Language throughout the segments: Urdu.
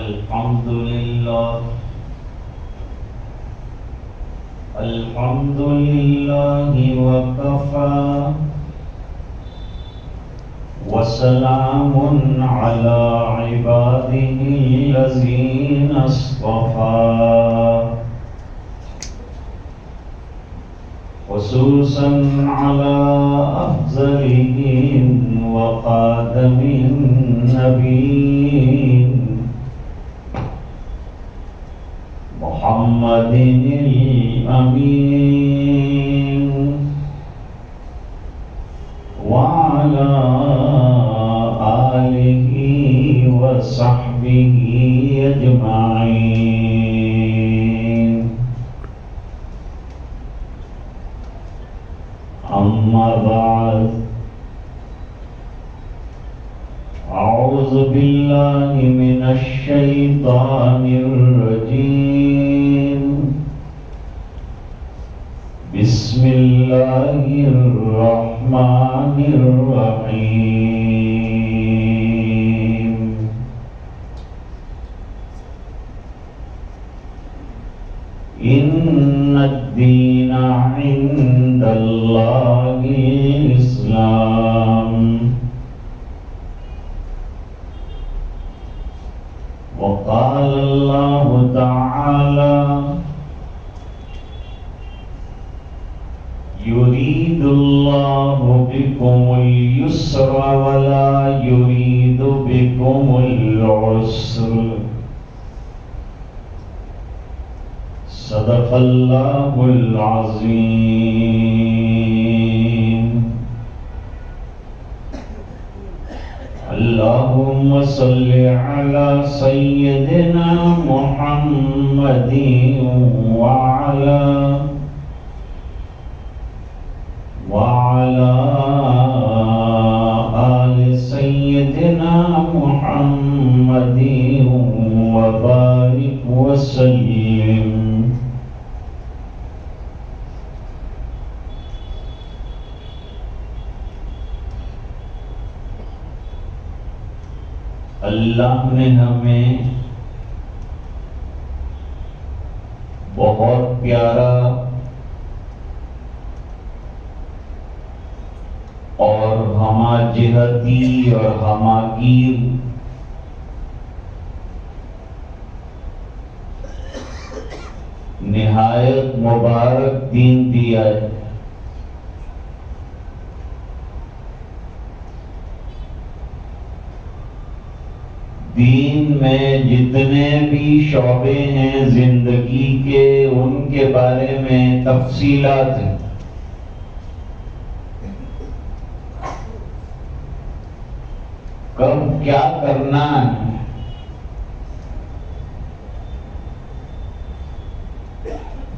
الحمد لله الحمد لله وكفى وسلام على عباده الذين اصطفى خصوصا على أفضلهم وخاتم النبيين محمد الأمين وعلى آله وصحبه أجمعين. أما بعد، أعوذ بالله من الشيطان الرجيم. بسم الله الرحمن الرحيم. إن الدين عند الله الإسلام. وقال الله تعالى: يريد الله بكم اليسر ولا يريد بكم العسر. صدق الله العظيم. اللهم صل على سيدنا محمد وعلى آل سيدنا محمد وبارك وسلم. اللہ نے ہمیں بہت پیارا اور ہمہ جہتی اور ہماگیر نہایت مبارک دین دیا ہے. دین میں جتنے بھی شعبے ہیں زندگی کے، ان کے بارے میں تفصیلات ہیں. کب کیا کرنا ہے،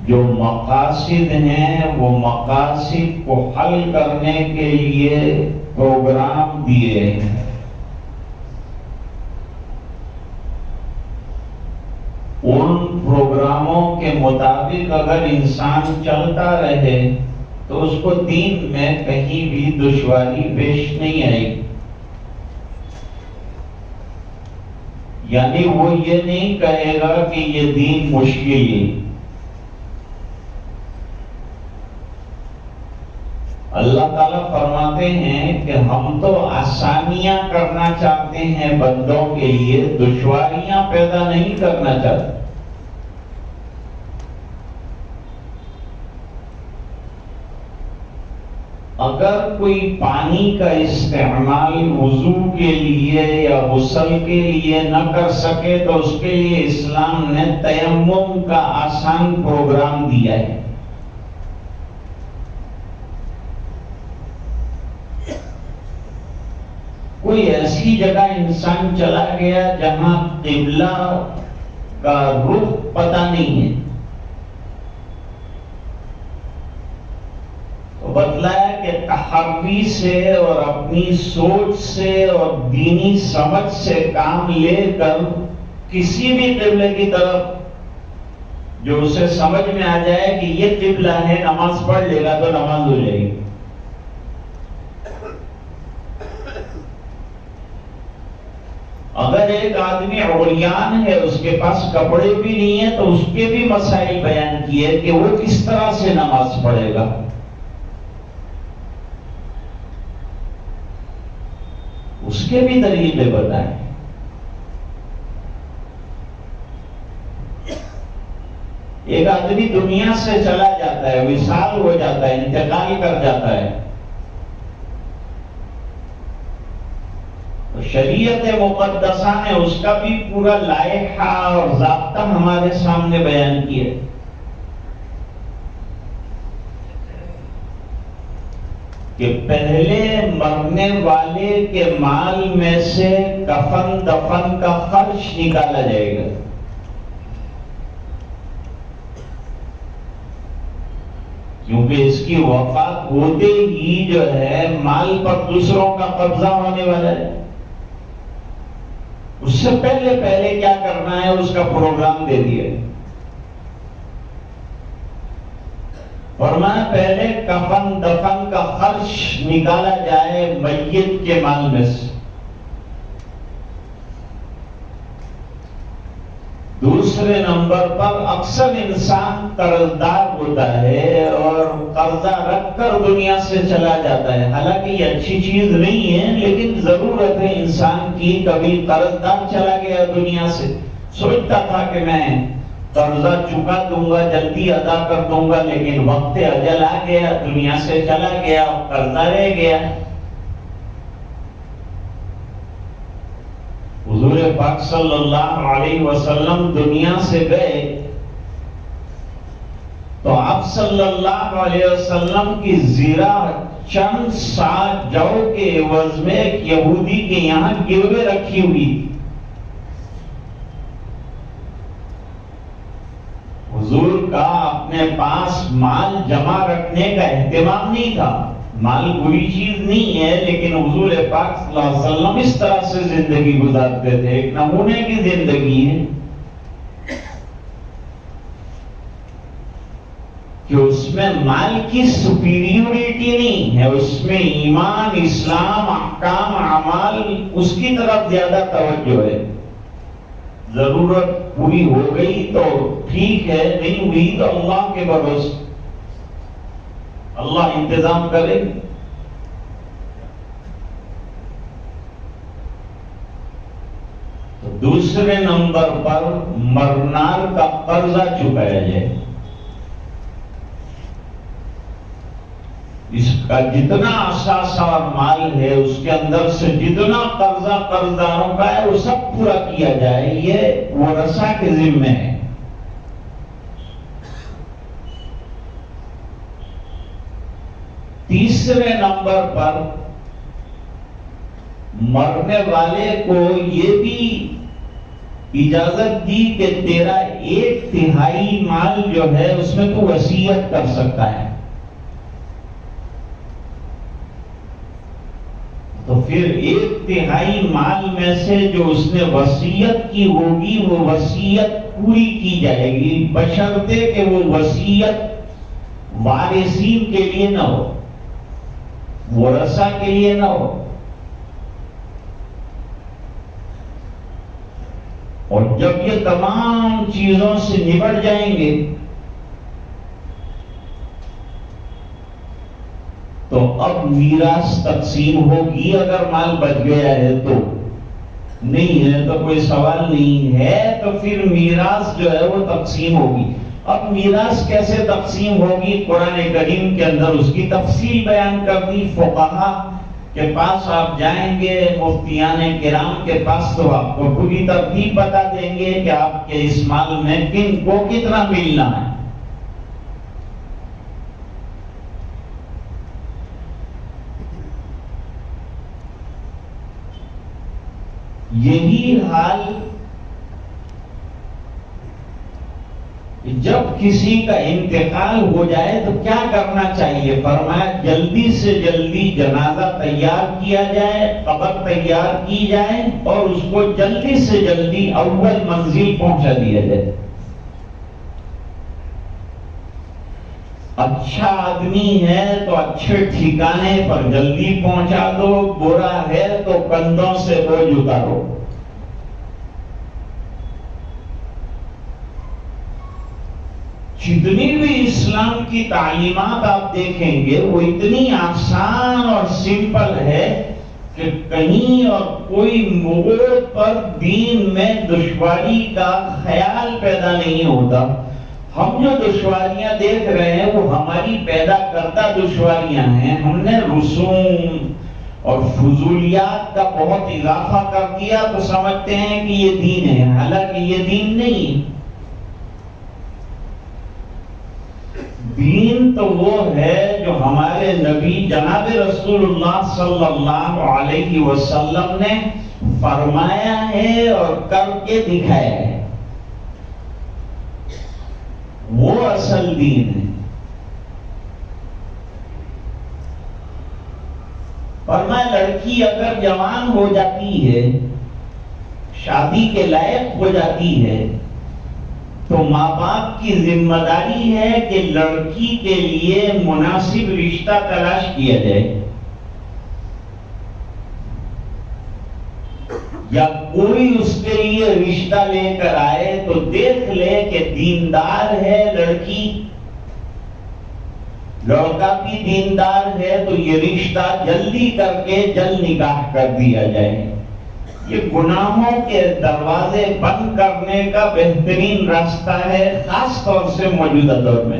جو مقاصد ہیں وہ مقاصد کو حل کرنے کے لیے پروگرام دیے ہیں. ان پروگراموں کے مطابق اگر انسان چلتا رہے تو اس کو دین میں کہیں بھی دشواری پیش نہیں آئے گی. یعنی وہ یہ نہیں کہے گا کہ یہ دین مشکل ہے. اللہ تعالیٰ فرماتے ہیں کہ ہم تو آسانیاں کرنا چاہتے ہیں بندوں کے لیے، دشواریاں پیدا نہیں کرنا چاہتے. اگر کوئی پانی کا استعمال وضو کے لیے یا غسل کے لیے نہ کر سکے تو اس کے لیے اسلام نے تیمم کا آسان پروگرام دیا ہے. کوئی ایسی جگہ انسان چلا گیا جہاں قبلہ کا رخ پتہ نہیں ہے تو بتلایا کہ تحری سے اور اپنی سوچ سے اور دینی سمجھ سے کام لے کر کسی بھی قبلے کی طرف جو اسے سمجھ میں آ جائے کہ یہ قبلہ ہے، نماز پڑھ لے گا تو نماز ہو جائے گی. اگر ایک آدمی عریان ہے، اس کے پاس کپڑے بھی نہیں ہیں، تو اس کے بھی مسائل بیان کیے کہ وہ کس طرح سے نماز پڑھے گا. اس کے بھی طریقے بتائیں. ایک آدمی دنیا سے چلا جاتا ہے، وصال ہو جاتا ہے، انتقال کر جاتا ہے، تو شریعت مقدسہ نے اس کا بھی پورا لائحہ اور ضابطہ ہمارے سامنے بیان کیا. کہ پہلے مرنے والے کے مال میں سے کفن دفن کا خرچ نکالا جائے گا. کیونکہ اس کی وفات ہوتے ہی جو ہے مال پر دوسروں کا قبضہ ہونے والا ہے. اس سے پہلے کیا کرنا ہے اس کا پروگرام دے دیا. فرمایا پہلے کفن دفن کا خرچ نکالا جائے میت کے مال میں سے. دوسرے نمبر پر اکثر انسان قرضدار ہوتا ہے اور قرضہ رکھ کر دنیا سے چلا جاتا ہے. حالانکہ یہ اچھی چیز نہیں ہے، لیکن ضرورت ہے انسان کی. کبھی قرضدار چلا گیا دنیا سے، سوچتا تھا کہ میں قرضہ چکا دوں گا، جلدی ادا کر دوں گا، لیکن وقت اجل آ گیا، دنیا سے چلا گیا، قرضہ رہ گیا. حضور پاک صلی اللہ علیہ وسلم دنیا سے گئے تو آپ صلی اللہ علیہ وسلم کی زیرہ چند سا جو کے عوض میں ایک یہودی کے یہاں گروے رکھی ہوئی تھی. حضور کا اپنے پاس مال جمع رکھنے کا اہتمام نہیں تھا. مال بری چیز نہیں ہے، لیکن حضور پاک صلی اللہ علیہ وسلم اس طرح سے زندگی گزارتے تھے. ایک نمونے کی زندگی ہے کہ اس میں مال کی سپیریورٹی نہیں ہے، اس میں ایمان، اسلام، احکام، اعمال، اس کی طرف زیادہ توجہ ہے. ضرورت پوری ہو گئی تو ٹھیک ہے، نہیں ہوئی تو اللہ کے بھروسے، اللہ انتظام کرے. تو دوسرے نمبر پر مرنار کا قرضہ چکایا جائے. اس کا جتنا اثاثہ اور مال ہے، اس کے اندر سے جتنا قرضہ قرضداروں کا ہے وہ سب پورا کیا جائے. یہ ورثہ کے ذمہ ہے. تیسرے نمبر پر مرنے والے کو یہ بھی اجازت دی کہ تیرا 1/3 مال جو ہے اس میں تو وصیت کر سکتا ہے. تو پھر 1/3 مال میں سے جو اس نے وصیت کی ہوگی وہ وصیت پوری کی جائے گی، بشرطے کہ وہ وصیت وارثین کے لیے نہ ہو، ورثہ کے لیے نہ ہو. اور جب یہ تمام چیزوں سے نبٹ جائیں گے تو اب میراث تقسیم ہوگی. اگر مال بچ گیا ہے تو، نہیں ہے تو کوئی سوال نہیں ہے، تو پھر میراث جو ہے وہ تقسیم ہوگی. اب میراث کیسے تقسیم ہوگی؟ قرآن کریم کے اندر اس کی تفصیل بیان کر دی. فقہا کے پاس آپ جائیں گے، مفتیان کرام کے پاس، تو آپ کو پوری ترتیب بتا دیں گے کہ آپ کے اس مال میں کن کو کتنا ملنا ہے. یہی حال جب کسی کا انتقال ہو جائے تو کیا کرنا چاہیے؟ فرمایا جلدی سے جلدی جنازہ تیار کیا جائے، قبر تیار کی جائے اور اس کو جلدی سے جلدی اول منزل پہنچا دیا جائے. اچھا آدمی ہے تو اچھے ٹھکانے پر جلدی پہنچا دو، برا ہے تو کندھوں سے بوجھ اتارو. جتنی بھی اسلام کی تعلیمات آپ دیکھیں گے وہ اتنی آسان اور سمپل ہے کہ کہیں اور کوئی موڑ پر دین میں دشواری کا خیال پیدا نہیں ہوتا. ہم جو دشواریاں دیکھ رہے ہیں وہ ہماری پیدا کردہ دشواریاں ہیں. ہم نے رسوم اور فضولیات کا بہت اضافہ کر دیا تو سمجھتے ہیں کہ یہ دین ہے، حالانکہ یہ دین نہیں. دین تو وہ ہے جو ہمارے نبی جناب رسول اللہ صلی اللہ علیہ وسلم نے فرمایا ہے اور کر کے دکھایا ہے، وہ اصل دین ہے. فرمایا لڑکی اگر جوان ہو جاتی ہے، شادی کے لائق ہو جاتی ہے، تو ماں باپ کی ذمہ داری ہے کہ لڑکی کے لیے مناسب رشتہ تلاش کیا جائے. یا کوئی اس کے لیے رشتہ لے کر آئے تو دیکھ لے کہ دیندار ہے لڑکی، لڑکا بھی دیندار ہے، تو یہ رشتہ جلدی کر کے جلد نکاح کر دیا جائے. یہ گناہوں کے دروازے بند کرنے کا بہترین راستہ ہے، خاص طور سے موجودہ دور میں.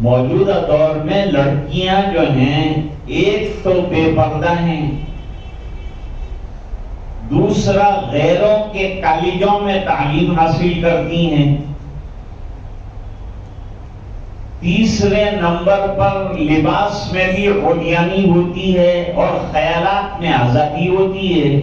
موجودہ دور میں لڑکیاں جو ہیں، ایک تو بے پردہ ہیں، دوسرا غیروں کے کالجوں میں تعلیم حاصل کرتی ہیں، تیسرے نمبر پر لباس میں بھی عریانی ہوتی ہے اور خیالات میں آزادی ہوتی ہے.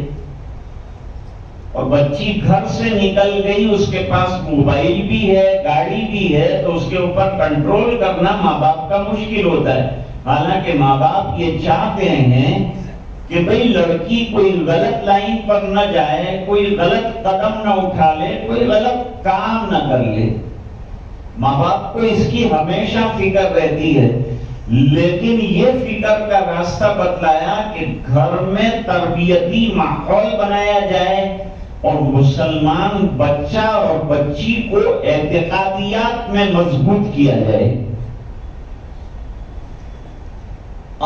اور بچی گھر سے نکل گئی، اس کے پاس موبائل بھی ہے، گاڑی بھی ہے، تو اس کے اوپر کنٹرول کرنا ماں باپ کا مشکل ہوتا ہے. حالانکہ ماں باپ یہ چاہتے ہیں کہ بھئی لڑکی کوئی غلط لائن پر نہ جائے، کوئی غلط قدم نہ اٹھا لے، کوئی غلط کام نہ کر لے. ماں باپ کو اس کی ہمیشہ فکر رہتی ہے، لیکن یہ فکر کا راستہ بتلایا کہ گھر میں تربیتی ماحول بنایا جائے اور مسلمان بچہ اور بچی کو اعتقادیات میں مضبوط کیا جائے.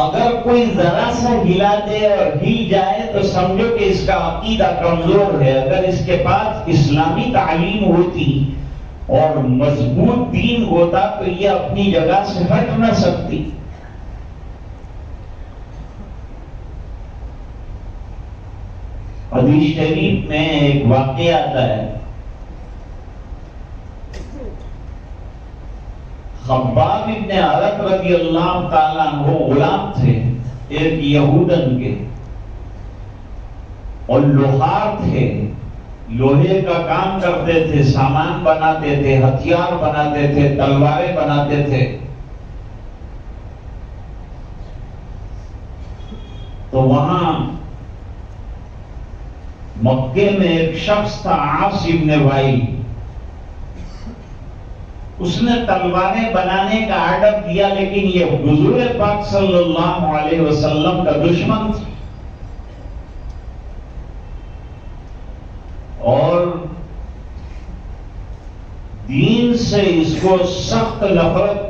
اگر کوئی ذرا سا ہلا دے اور ہل جائے تو سمجھو کہ اس کا عقیدہ کمزور ہے. اگر اس کے پاس اسلامی تعلیم ہوتی اور مضبوط دین ہوتا تو یہ اپنی جگہ سے ہٹ نہ سکتی. حدیث شریف میں ایک واقعہ آتا ہے، خباب ابن عرط رضی اللہ تعالیٰ عنہ غلام تھے ایک یہودن کے، اور لوہار تھے، لوہے کا کام کرتے تھے، سامان بناتے تھے، ہتھیار بناتے تھے، تلواریں بناتے تھے. تو وہاں مکے میں ایک شخص تھا عاص ابن وائل، اس نے تلواریں بنانے کا آرڈر دیا، لیکن یہ حضور پاک صلی اللہ علیہ وسلم کا دشمن تھا اور دین سے اس کو سخت نفرت.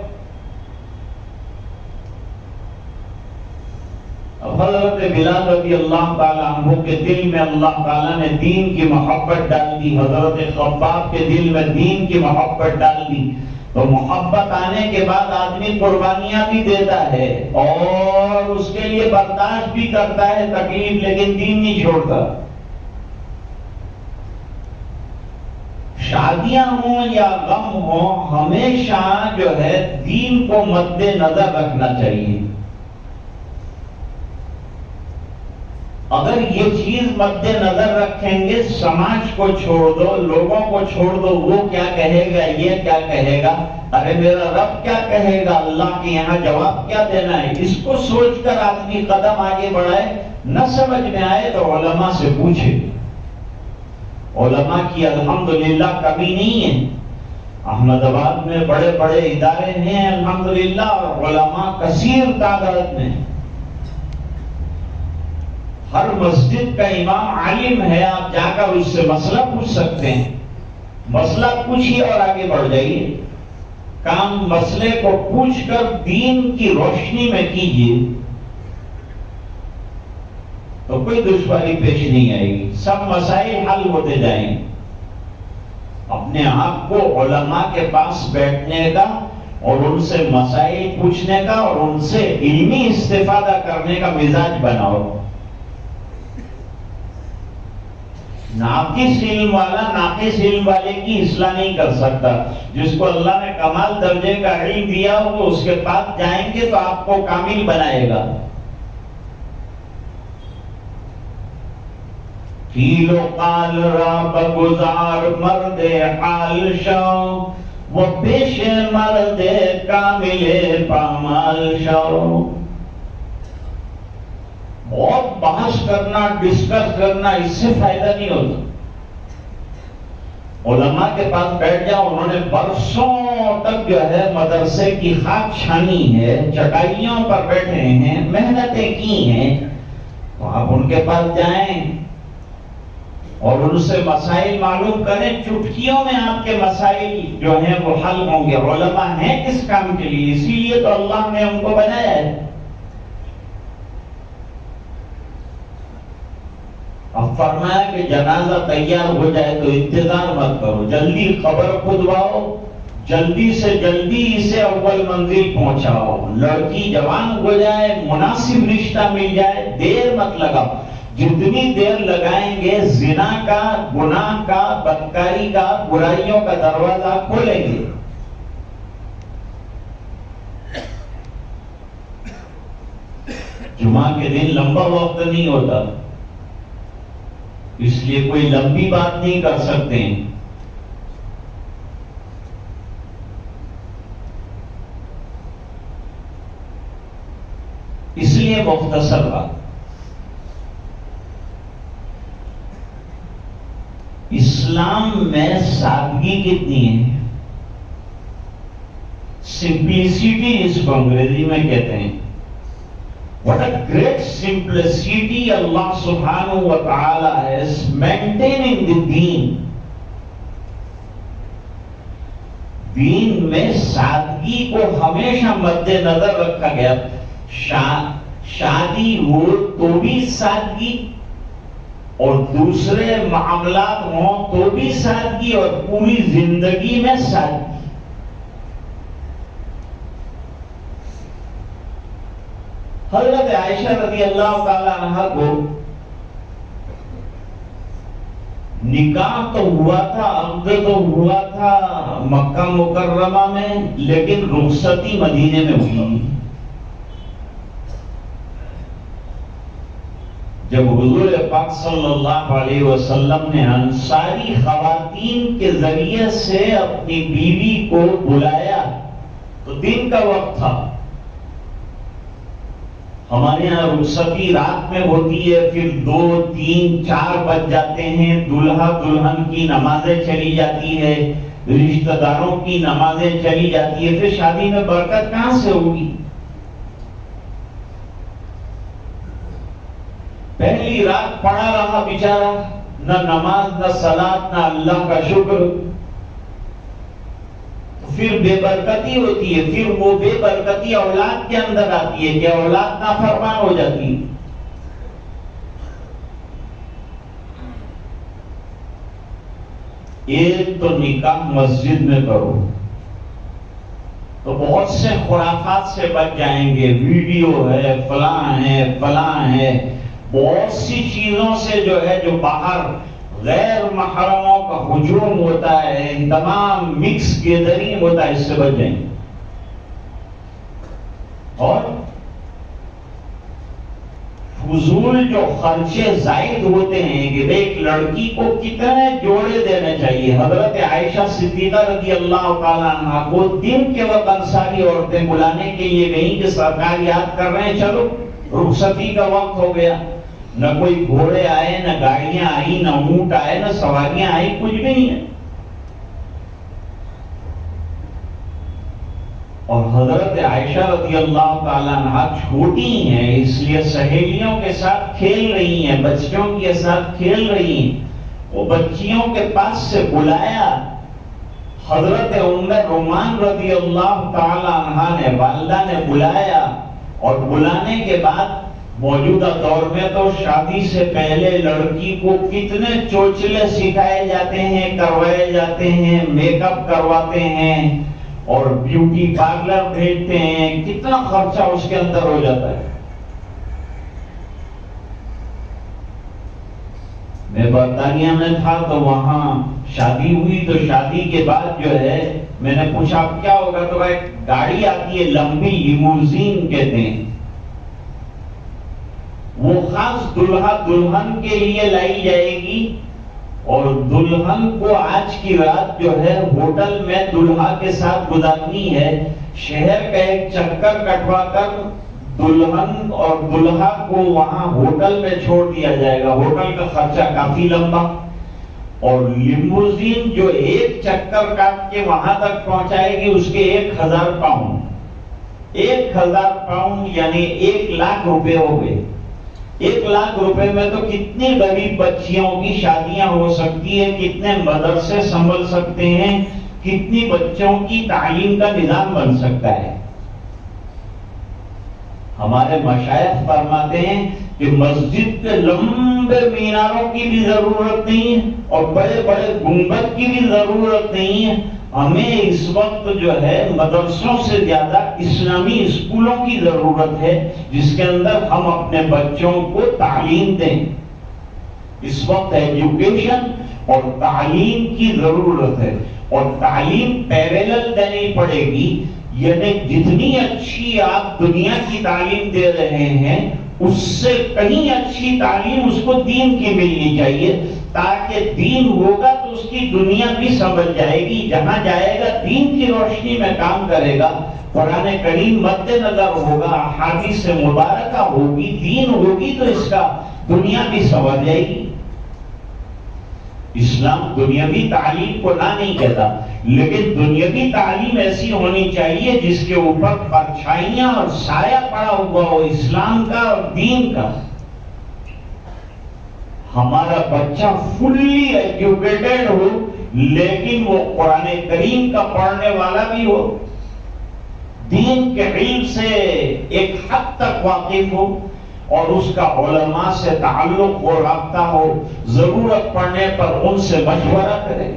حضرت بلال رضی اللہ تعالیٰ عنہ کے دل میں اللہ تعالیٰ نے دین کی محبت ڈال دی، حضرت خباب کے دل میں دین کی محبت ڈال دی. تو محبت آنے کے بعد آدمی قربانیاں بھی دیتا ہے اور اس کے لیے برداشت بھی کرتا ہے تکلیف، لیکن دین نہیں چھوڑتا. شادیاں ہوں یا غم ہوں، ہمیشہ جو ہے دین کو مد نظر رکھنا چاہیے. اگر یہ چیز مد نظر رکھیں گے، سماج کو چھوڑ دو، لوگوں کو چھوڑ دو، وہ کیا کہے گا، یہ کیا کہے گا، ارے میرا رب کیا کہے گا، اللہ کے یہاں جواب کیا دینا ہے، اس کو سوچ کر آدمی قدم آگے بڑھائے. نہ سمجھ میں آئے تو علماء سے پوچھے. علماء کی الحمدللہ کمی نہیں ہے. احمد آباد میں بڑے بڑے ادارے ہیں الحمدللہ، اور علماء کثیر تعداد میں. ہر مسجد کا امام عالم ہے، آپ جا کر اس سے مسئلہ پوچھ سکتے ہیں. مسئلہ پوچھیے اور آگے بڑھ جائیے. کام مسئلے کو پوچھ کر دین کی روشنی میں کیجیے تو کوئی دشواری پیش نہیں آئے گی، سب مسائل حل ہوتے جائیں گے. اپنے آپ کو علماء کے پاس بیٹھنے کا اور ان سے مسائل پوچھنے کا اور ان سے علمی استفادہ کرنے کا مزاج بناؤ. ناقص علم والا ناقص علم والے کی اصلاح نہیں کر سکتا. جس کو اللہ نے کمال درجے کا علم دیا ہو تو اس کے پاس جائیں گے تو آپ کو کامل بنائے گا. قیل و قال را بگزار مرد حال شو وہ پیش مرد کامل پامال شو. بہت بحث کرنا، ڈسکس کرنا، اس سے فائدہ نہیں ہوتا. علماء کے پاس بیٹھ جاؤ، انہوں نے برسوں تک جو ہے مدرسے کی خاک چھانی ہے، چٹائیوں پر بیٹھے ہیں، محنتیں کی ہیں، تو آپ ان کے پاس جائیں اور ان سے مسائل معلوم کریں. چٹکیوں میں آپ کے مسائل جو ہیں وہ حل ہوں گے. علماء ہیں کس کام کے لیے؟ اسی لیے تو اللہ نے ان کو بنایا ہے. اب فرمایا کہ جنازہ تیار ہو جائے تو انتظار مت کرو، جلدی قبر کھدواؤ، جلدی سے جلدی اسے اول منزل پہنچاؤ. لڑکی جوان ہو جائے، مناسب رشتہ مل جائے، دیر مت لگاؤ. جتنی دیر لگائیں گے زنا کا، گناہ کا، بدکاری کا، برائیوں کا دروازہ کھولیں گے. جمعہ کے دن لمبا وقت نہیں ہوتا، اس لیے کوئی لمبی بات نہیں کر سکتے ہیں. اس لیے مختصر بات. اسلام میں سادگی کتنی ہے، سمپلسٹی جس کو انگریزی میں کہتے ہیں. What a great simplicity Allah subhanahu wa ta'ala is maintaining the deen. دین میں سادگی کو ہمیشہ مد نظر رکھا گیا. شادی ہو تو بھی سادگی، اور دوسرے معاملات ہوں تو بھی سادگی، اور پوری زندگی میں سادگی. حضرت عائشہ رضی اللہ تعالی عنہ کو نکاح تو ہوا تھا، عقد تو ہوا تھا مکہ مکرمہ میں، لیکن رخصتی مدینے میں ہوئی. جب حضور پاک صلی اللہ علیہ وسلم نے انصاری خواتین کے ذریعے سے اپنی بیوی کو بلایا تو دن کا وقت تھا. ہمارے یہاں رخصتی رات میں ہوتی ہے، پھر 2، 3، 4 بج جاتے ہیں، دلہا دلہن کی نمازیں چلی جاتی ہے، رشتہ داروں کی نمازیں چلی جاتی ہے، پھر شادی میں برکت کہاں سے ہوگی؟ پہلی رات پڑا رہا بیچارہ، نہ نماز، نہ صلاۃ، نہ اللہ کا شکر، پھر بے برکتی ہوتی ہے. پھر وہ بے برکتی اولاد کے اندر آتی ہے کہ اولاد نافرمان ہو جاتی ہے. ایک تو نکاح مسجد میں کرو تو بہت سے خرافات سے بچ جائیں گے. ویڈیو ہے، فلاں ہے، بہت سی چیزوں سے جو ہے جو باہر غیر محرموں کا ہجوم ہوتا ہے، تمام مکس گیدرنگ ہوتا ہے، اس سے بچ جائیں. اور فضول جو خرچے زائد ہوتے ہیں کہ ایک لڑکی کو کتنے جوڑے دینے چاہیے. حضرت عائشہ صدیقہ رضی اللہ تعالیٰ عنہ کو دن کے وقت انصاری عورتیں بلانے کے لیے گئیں کہ سرکار یاد کر رہے ہیں، چلو رخصتی کا وقت ہو گیا. نہ کوئی گھوڑے آئے، نہ گاڑیاں آئی، نہ اونٹ آئے، نہ سواریاں آئی، کچھ بھی نہیں ہے. اور حضرت عائشہ رضی اللہ تعالیٰ عنہ چھوٹی ہیں، اس لیے سہیلیوں کے ساتھ کھیل رہی ہیں، بچیوں کے ساتھ کھیل رہی ہیں. وہ بچیوں کے پاس سے بلایا حضرت ام رومان رضی اللہ تعالی عنہا نے والدہ نے بلایا، اور بلانے کے بعد موجودہ دور میں تو شادی سے پہلے لڑکی کو کتنے چوچلے سکھائے جاتے ہیں، کروائے جاتے ہیں، میک اپ کرواتے ہیں اور بیوٹی پارلر بھیجتے ہیں، کتنا خرچہ اس کے اندر ہو جاتا ہے۔ میں برطانیہ میں تھا تو وہاں شادی ہوئی، تو شادی کے بعد جو ہے میں نے پوچھا اب کیا ہوگا، تو ایک گاڑی آتی ہے لمبی، لیموزین کہتے ہیں، وہ خاص دلہا دلہن کے لیے لائی جائے گی، اور دلہن کو آج کی رات جو ہے ہوٹل میں دلہا کے ساتھ گزارنی ہے، شہر کا ایک چکر کٹوا کر دلہن اور دلہا کو وہاں ہوٹل میں چھوڑ دیا جائے گا۔ ہوٹل کا خرچہ کافی لمبا، اور لیموزین جو ایک چکر کاٹ کے وہاں تک پہنچائے گی اس کے 1000 پاؤنڈ، 1000 پاؤنڈ یعنی 1,00,000 روپے ہو گئے۔ 1,00,000 روپے میں تو کتنی غریب بچیوں کی شادیاں ہو سکتی ہے، کتنے مدرسے سنبھل سکتے ہیں، کتنی بچوں کی تعلیم کا نظام بن سکتا ہے۔ ہمارے مشائخ فرماتے ہیں کہ مسجد کے لمبے میناروں کی بھی ضرورت نہیں ہے اور بڑے بڑے گنبد کی بھی ضرورت نہیں ہے، ہمیں اس وقت جو ہے مدرسوں سے زیادہ اسلامی اسکولوں کی ضرورت ہے جس کے اندر ہم اپنے بچوں کو تعلیم دیں۔ اس وقت ایجوکیشن اور تعلیم کی ضرورت ہے، اور تعلیم پیریلل دینی پڑے گی، یعنی جتنی اچھی آپ دنیا کی تعلیم دے رہے ہیں اس سے کہیں اچھی تعلیم اس کو دین کی ملنی چاہیے، تاکہ دین ہوگا تو اس کی دنیا بھی سمجھ جائے گی، جہاں جائے گا دین کی روشنی میں کام کرے گا، قرآن کریم مد نظر ہوگا، احادیث مبارکہ ہوگی، دین ہوگی تو اس کا دنیا بھی سمجھ جائے گی۔ اسلام دنیاوی تعلیم کو نہ نہیں کہتا، لیکن دنیاوی تعلیم ایسی ہونی چاہیے جس کے اوپر پرچھائیاں اور سایہ پڑا ہوا ہو اسلام کا اور دین کا۔ ہمارا بچہ فلی ایجوکیٹڈ ہو لیکن وہ قرآن کریم کا پڑھنے والا بھی ہو، دین کے علم سے ایک حد تک واقف ہو، اور اس کا علماء سے تعلق و رابطہ ہو، ضرورت پڑنے پر ان سے مشورہ کرے۔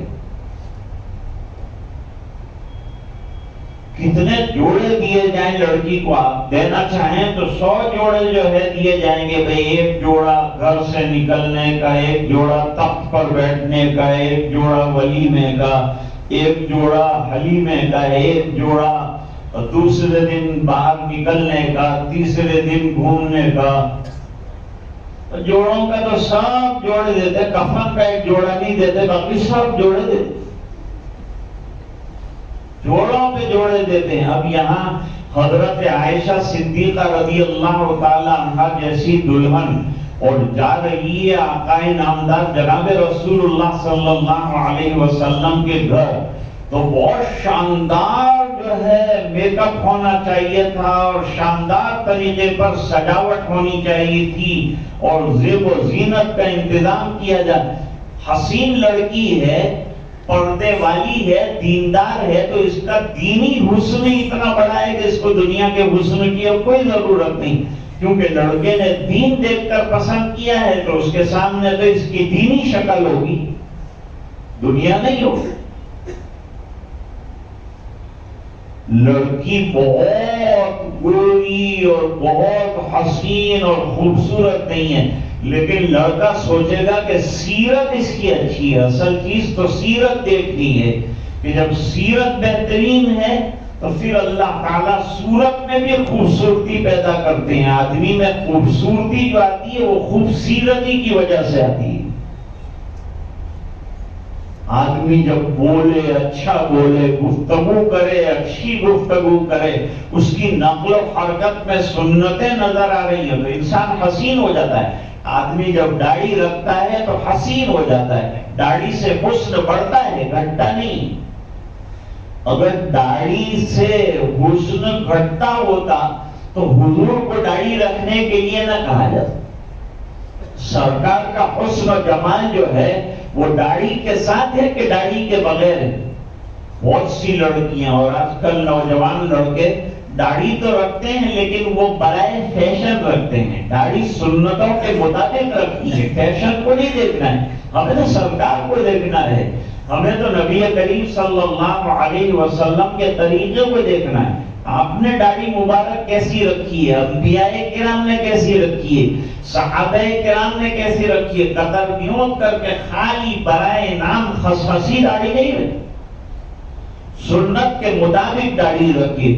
کتنے جوڑے دیے جائیں لڑکی کو، آپ دینا چاہیں تو 100 جوڑے جو ہے دیے جائیں گے، بھئی ایک جوڑا گھر سے نکلنے کا، ایک جوڑا تخت پر بیٹھنے کا، ایک جوڑا ولیمے کا، ایک جوڑا حلیمے کا، ایک جوڑا دوسرے دن باہر نکلنے کا، تیسرے دن گھومنے کا۔ جوڑوں کا تو سب جوڑے دیتے، کفن کا ایک جوڑا نہیں دیتے، باقی سب جوڑے دیتے، جوڑوں پہ جوڑے دیتے ہیں۔ اب یہاں حضرت عائشہ صدیقہ رضی اللہ تعالی عنہا جیسی دلہن اور جا رہی ہے آقا نامدار جناب رسول اللہ صلی اللہ علیہ وسلم کے گھر، تو بہت شاندار جو ہے میک اپ ہونا چاہیے تھا، اور شاندار طریقے پر سجاوٹ ہونی چاہیے تھی، اور زیب و زینت کا انتظام کیا جائے۔ حسین لڑکی ہے، پردے والی ہے، دیندار ہے، تو اس کا دینی حسن اتنا بڑا ہے کہ اس کو دنیا کے حسن کی اب کوئی ضرورت نہیں، کیونکہ لڑکے نے دین دیکھ کر پسند کیا ہے تو اس کے سامنے تو اس کی دینی شکل ہوگی، دنیا نہیں ہوگی۔ لڑکی بہت گوری اور بہت حسین اور خوبصورت نہیں ہے، لیکن لڑکا سوچے گا کہ سیرت اس کی اچھی ہے۔ اصل چیز تو سیرت دیکھنی ہے، کہ جب سیرت بہترین ہے تو پھر اللہ تعالیٰ صورت میں بھی خوبصورتی پیدا کرتے ہیں۔ آدمی میں خوبصورتی جو آتی ہے وہ خوبصورتی کی وجہ سے آتی ہے۔ آدمی جب بولے، اچھا بولے، گفتگو کرے، اچھی گفتگو کرے، اس کی نقل و حرکت میں سنتیں نظر آ رہی ہیں تو انسان حسین ہو جاتا ہے۔ آدمی جب داڑھی رکھتا ہے تو حسین ہو جاتا ہے۔ داڑھی سے حسن بڑھتا ہے، گھٹتا نہیں۔ اگر داڑھی سے حسن گھٹتا ہوتا تو حضور کو داڑھی رکھنے کے لیے نہ کہا جاتا۔ سرکار کا حسن و جمال جو ہے وہ داڑھی کے ساتھ ہے کہ داڑھی کے بغیر ہے؟ بہت سی لڑکیاں اور آج کل نوجوان لڑکے داڑھی تو رکھتے ہیں لیکن وہ برائے فیشن رکھتے ہیں. داڑھی سنتوں کے مطابق رکھتی ہے, فیشن کو نہیں دیکھنا ہے, ہمیں تو سرکار کو دیکھنا ہے, ہمیں تو نبی کریم صلی اللہ علیہ وسلم کے طریقے کو دیکھنا ہے. آپ نے داڑھی مبارک کیسی رکھی ہے, انبیاء کرام نے کیسی رکھی ہے, صحابہ کرام نے کیسی رکھی ہے, قطر بیوت کر کے خالی برائے نام خصخصی داڑھی نہیں ہے, سنت کے مطابق داڑھی رکھی.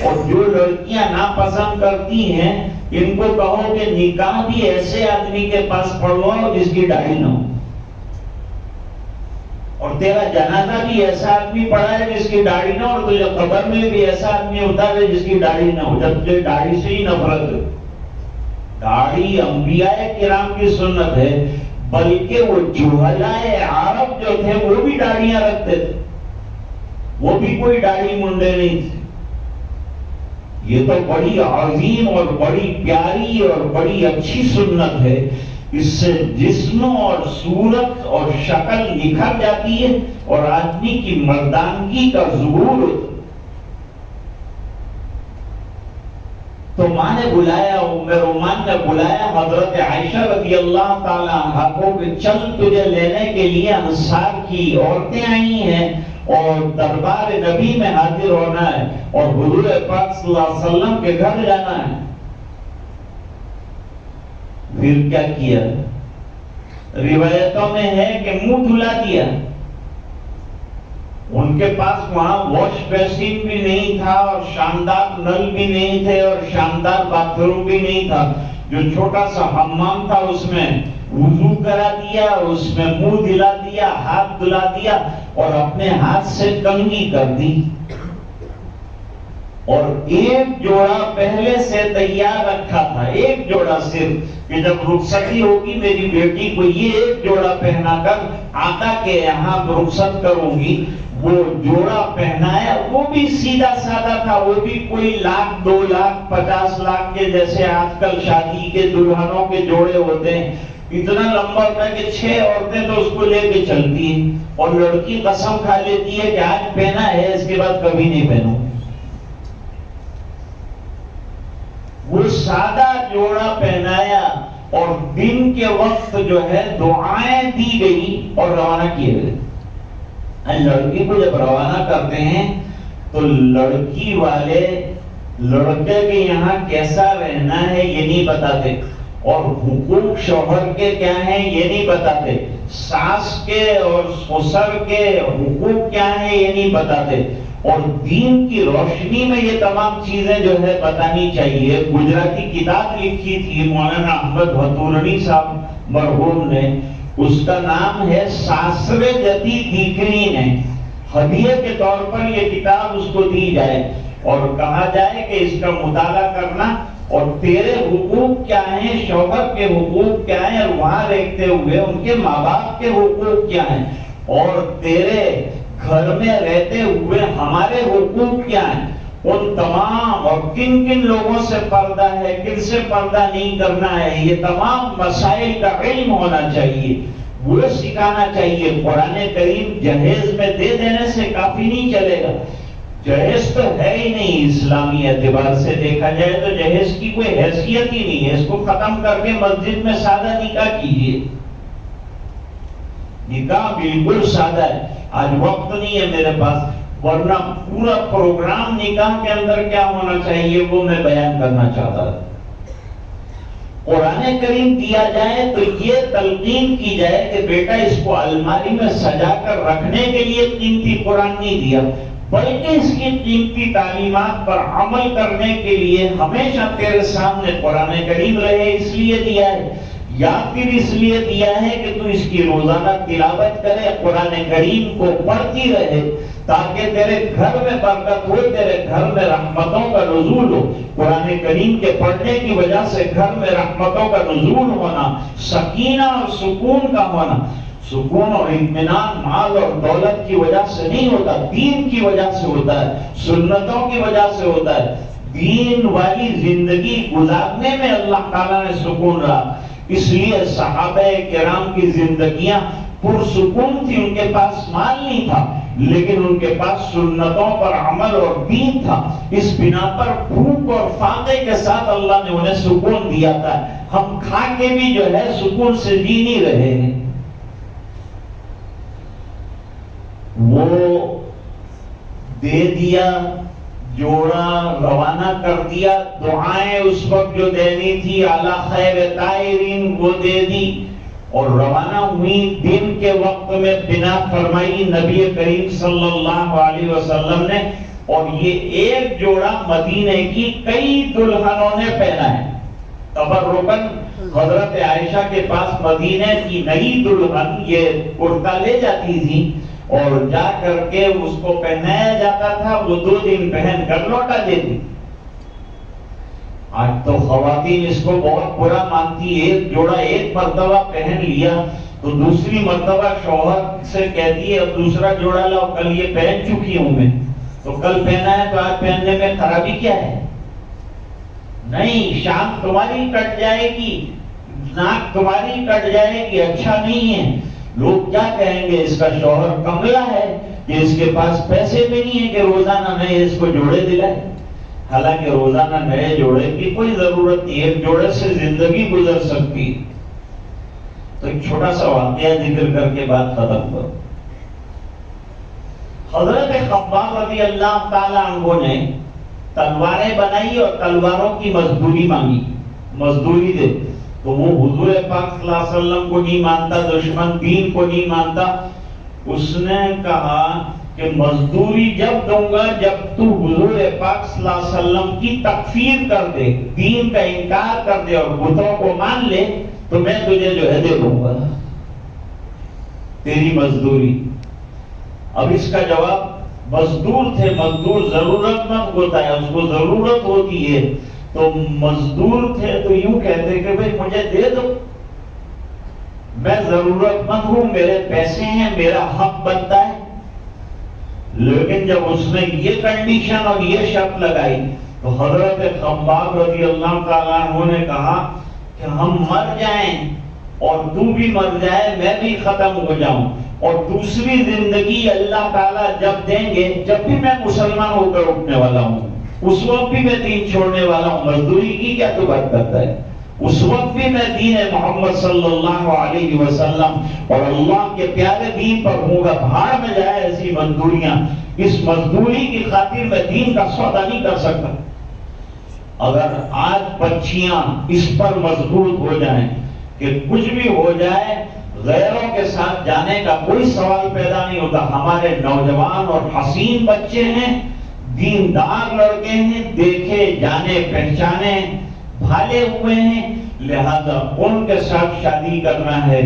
اور جو لڑکیاں ناپسند کرتی ہیں ان کو کہو کہ نکاح بھی ایسے آدمی کے پاس پڑھواؤ جس کی داڑھی نہ ہو, اور تیرا جنازہ بھی ایسا آدمی پڑھا ہے جس کی داڑھی نہ ہو, اور تجھے قبر میں بھی ایسا آدمی اتارے جس کی داڑھی نہ ہو, جب تجھے داڑھی سے ہی نفرت ہے. داڑھی انبیاء کرام کی سنت ہے, بلکہ وہ جہلائے عرب جو تھے وہ بھی داڑھیاں رکھتے تھے, وہ بھی کوئی داڑھی منڈے نہیں تھے. یہ تو بڑی عظیم اور بڑی پیاری اور بڑی اچھی سنت ہے. اس سے جسم اور صورت اور شکل نکھر جاتی ہے اور آدمی کی مردانگی کا ظہور ہوتا ہے. تو ماں نے بلایا, ام رومان نے بلایا حضرت عائشہ رضی اللہ تعالی عنہا کو کہ چل تجھے لینے کے لیے انصار کی عورتیں آئی ہیں اور دربار نبی میں حاضر ہونا ہے اور حضور پاک صلی اللہ علیہ وسلم کے گھر جانا ہے. پھر کیا کیا؟ روایتوں میں ہے کہ منہ دھلا دیا. ان کے پاس وہاں واش بیسن بھی نہیں تھا اور شاندار نل بھی نہیں تھے اور شاندار باتھ روم بھی نہیں تھا. جو چھوٹا سا حمام تھا اس میں وضو کرا دیا, اس میں منہ دھلا دیا, ہاتھ دھلا دیا اور اپنے ہاتھ سے کنگھی کر دی, اور ایک جوڑا پہلے سے تیار رکھا تھا, ایک جوڑا صرف, کہ جب رخصتی ہوگی میری بیٹی کو یہ ایک جوڑا پہنا کر آقا کے یہاں رخصت کروں گی. وہ جوڑا پہنایا, وہ بھی سیدھا سادہ تھا, وہ بھی کوئی 1,00,000 2,00,000 50 لاکھ کے جیسے آج کل شادی کے دلہنوں کے جوڑے ہوتے ہیں. اتنا لمبا ہوتا ہے کہ 6 عورتیں تو اس کو لے کے چلتی ہیں, اور لڑکی قسم کھا لیتی ہے کہ آج پہنا ہے اس کے بعد کبھی نہیں پہنوں. وہ سادہ جوڑا پہنایا اور دن کے وقت جو ہے دعائیں دی گئی اور روانہ کیے گئے. لڑکی کو جب روانہ کرتے ہیں تو لڑکی والے لڑکے کے یہاں کیسا رہنا ہے یہ نہیں بتاتے, اور حقوق شوہر کے کیا ہیں یہ نہیں بتاتے, ساس کے اور سسر کے حقوق کیا ہیں یہ نہیں بتاتے, اور دین کی روشنی میں یہ تمام چیزیں جو ہے بتانی چاہیے. گجراتی کتاب لکھی تھی مولانا احمد بھتورنی صاحب مرحوم نے, اس کا نام ہے ساسرے جتی دیکھنی نے. ہدیے کے طور پر یہ کتاب اس کو دی جائے اور کہا جائے کہ اس کا مطالعہ کرنا, اور تیرے حقوق کیا ہیں, شوہر کے حقوق کیا ہیں, اور وہاں رہتے ہوئے ان کے ماں باپ کے حقوق کیا ہیں, اور تیرے گھر میں رہتے ہوئے ہمارے حقوق کیا ہیں, ان تمام, اور کن کن لوگوں سے پردہ ہے, کن سے پردہ نہیں کرنا ہے, یہ تمام مسائل کا علم ہونا چاہیے, وہ سکھانا چاہیے. قرآن کریم جہیز میں دے دینے سے کافی نہیں چلے گا. جہیز تو ہے ہی نہیں, اسلامی اعتبار سے دیکھا جائے تو جہیز کی کوئی حیثیت ہی نہیں ہے. اس کو ختم کر کے مسجد میں سادہ نکاح کیجیے. نکاح بالکل سادہ ہے. آج وقت نہیں ہے میرے پاس, ورنہ پورا پروگرام نکاح کے اندر کیا ہونا چاہیے وہ میں بیان کرنا چاہتا تھا. قرآن کریم دیا جائے تو یہ تلقین کی جائے کہ بیٹا اس کو الماری میں سجا کر رکھنے کے لیے قیمتی قرآن نہیں دیا, بلکہ اس کی قیمتی تعلیمات پر عمل کرنے کے لیے ہمیشہ تیرے سامنے قرآن کریم رہے اس لیے دیا ہے, یا پھر اس لیے دیا ہے کہ تو اس کی روزانہ تلاوت کرے, قرآن کریم کو پڑھتی رہے, تاکہ تیرے گھر میں برکت ہو, تیرے گھر میں رحمتوں کا نزول ہو. قرآن کریم کے پڑھنے کی وجہ سے گھر میں رحمتوں کا نزول ہونا, سکینہ اور سکون کا ہونا. سکون اور اطمینان مال اور دولت کی وجہ سے نہیں ہوتا, دین کی وجہ سے ہوتا ہے, سنتوں کی وجہ سے ہوتا ہے. دین والی زندگی گزارنے میں اللہ تعالیٰ نے سکون رہا. اس لیے صحابہ کرام کی زندگیاں پرسکون تھی, ان کے پاس مال نہیں تھا لیکن ان کے پاس سنتوں پر عمل اور دین تھا. اس بنا پر بھوک اور فاقے کے ساتھ اللہ نے انہیں سکون دیا تھا. ہم کھا کے بھی جو ہے سکون سے جی نہیں رہے ہیں. وہ دے دیا, جوڑا روانہ کر دیا. دعائیں اس وقت جو دینی تھی اعلی خیر طائرین وہ دے دی اور روانہ ہوئی. دن کے وقت میں بنا فرمائی نبی کریم صلی اللہ علیہ وسلم نے, اور یہ ایک جوڑا مدینے کی کئی دلہنوں نے پہنا ہے. تبرکن حضرت عائشہ کے پاس مدینے کی نئی دلہن یہ کرتا لے جاتی تھی اور جا کر کے اس کو پہنایا جاتا تھا. وہ 2 دن پہن کر لوٹا دیتی. آج تو خواتین اس کو بہت برا مانتی. ایک جوڑا ایک مرتبہ پہن لیا تو دوسری مرتبہ شوہر سے کہتی ہے اب دوسرا جوڑا لاؤ, کل یہ پہن چکی ہوں میں, تو کل پہنا ہے تو آج پہننے میں خرابی کیا ہے؟ نہیں, شان تمہاری کٹ جائے گی, ناک تمہاری کٹ جائے گی, اچھا نہیں ہے. لوگ کیا کہیں گے, اس کا شوہر کملا ہے کہ اس کے پاس پیسے بھی نہیں ہے کہ روزانہ نئے اس کو جوڑے دلائے. حالانکہ روزانہ نئے جوڑے کی کوئی ضرورت نہیں, ایک جوڑے سے زندگی گزر سکتی. تو ایک چھوٹا سا واقعہ ذکر کر کے بات ختم کرو. حضرت خباب رضی اللہ تعالی عنہ نے تلواریں بنائی اور تلواروں کی مزدوری مانگی, مزدوری دے. تو وہ حضور پاک صلی اللہ علیہ وسلم کو نہیں مانتا, دشمن دین کو نہیں مانتا. اس نے کہا کہ مزدوری جب دوں گا جب تو حضور پاک صلی اللہ علیہ وسلم کی تکفیر کر دے, دین کا انکار کر دے اور بتوں کو مان لے, تو میں تجھے جو ہے دے دوں گا تیری مزدوری. اب اس کا جواب, مزدور تھے, مزدور ضرورت مند ہوتا ہے, اس کو ضرورت ہوتی ہے. تو مزدور تھے تو یوں کہتے کہ بھئی مجھے دے دو, میں ضرورت مند ہوں, میرے پیسے ہیں, میرا حق بنتا ہے. لیکن جب اس نے یہ کنڈیشن اور یہ شرط لگائی تو حضرت خباب رضی اللہ تعالیٰ عنہ نے کہا کہ ہم مر جائیں اور تو بھی مر جائے, میں بھی ختم ہو جاؤں, اور دوسری زندگی اللہ تعالیٰ جب دیں گے, جب بھی میں مسلمان ہو کر اٹھنے والا ہوں, اس وقت بھی میں دین چھوڑنے والا ہوں. مزدوری کی کیا تو بات کرتا ہے؟ اس وقت بھی میں دین محمد صلی اللہ علیہ وسلم اور اللہ کے پیارے دین پر ہوں گا. بھاڑ میں جائے ایسی مزدوریاں, اس مزدوری کی خاطر میں دین کا سودا نہیں کر سکتا. اگر آج بچیاں اس پر مضبوط ہو جائیں کہ کچھ بھی ہو جائے غیروں کے ساتھ جانے کا کوئی سوال پیدا نہیں ہوتا. ہمارے نوجوان اور حسین بچے ہیں, دیندار لڑکے ہیں, دیکھے جانے پہچانے بھالے ہوئے ہیں, لہذا ان کے ساتھ شادی کرنا ہے.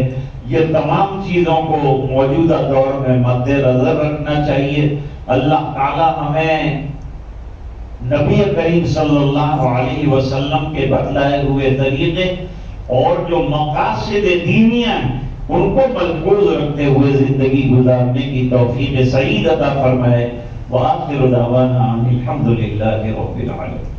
یہ تمام چیزوں کو موجودہ دور میں مد نظر رکھنا چاہیے. اللہ تعالی ہمیں نبی کریم صلی اللہ علیہ وسلم کے بتلائے ہوئے طریقے اور جو مقاصد دینیاں ان کو ملحوظ رکھتے ہوئے زندگی گزارنے کی توفیق سعید عطا فرمائے. وآخر دعوانا الحمد للہ رب العالمین.